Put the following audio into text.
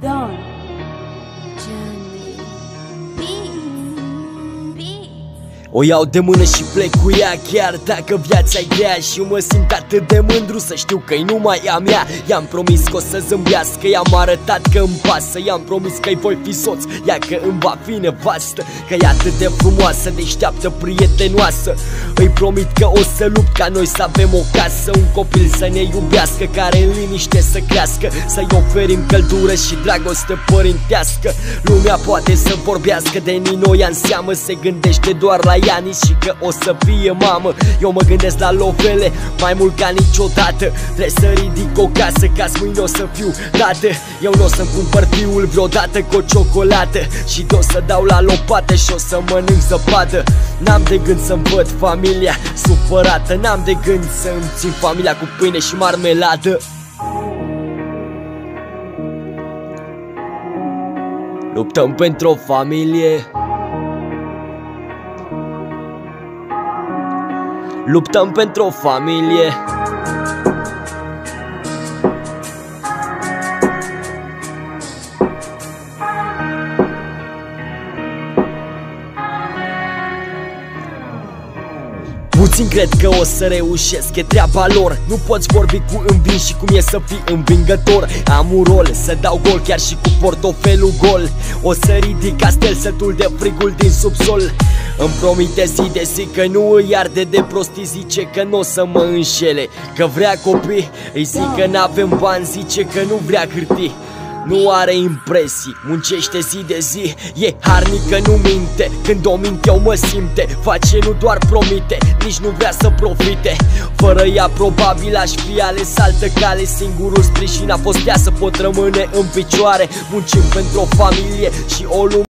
Don Johnny Beats. O iau de mână și plec cu ea, chiar dacă viața-i grea. Și mă simt atât de mândru să știu că-i numai a mea. I-am promis că o să zâmbească, i-am arătat că îmi pasă. I-am promis că-i voi fi soț, ea că îmi va fi nevastă. Că e atât de frumoasă, deșteaptă, prietenoasă. Îi promit că o să lupt ca noi să avem o casă, un copil să ne iubească, care în liniște să crească. Să-i oferim căldură și dragoste părintească. Lumea poate să vorbească de Nino, ea în seamă, se gândește doar la Ianis și că o să fie mamă. Eu mă gândesc la lovele mai mult ca niciodată. Trebuie să ridic o casă ca mâine o să fiu tată. Eu nu o să-mi cumpăr fiul vreodată cu o ciocolată și o să dau la lopată și o să mănânc zăpadă. N-am de gând să-mi văd familia supărată, n-am de gând să-mi țin familia cu pâine și marmeladă. Luptăm pentru o familie, luptăm pentru o familie. Puțin cred că o să reușesc, e treaba lor. Nu poți vorbi cu învins și cum e să fii învingător. Am un rol, să dau gol chiar și cu portofelul gol. O să ridic castel sătul de frigul din subsol. Îmi promite zi de zi că nu îi arde de prostii. Zice că nu o să mă înșele, că vrea copii. Îi zic că n-avem bani, zice că nu vrea hârtii. Nu are impresii, muncește zi de zi. E harnică, nu minte, când o mint eu mă simte. Face, nu doar promite, nici nu vrea să profite. Fără ea probabil aș fi ales altă cale. Singurul sprijin a fost ea să pot rămâne în picioare. Muncim pentru o familie și o lume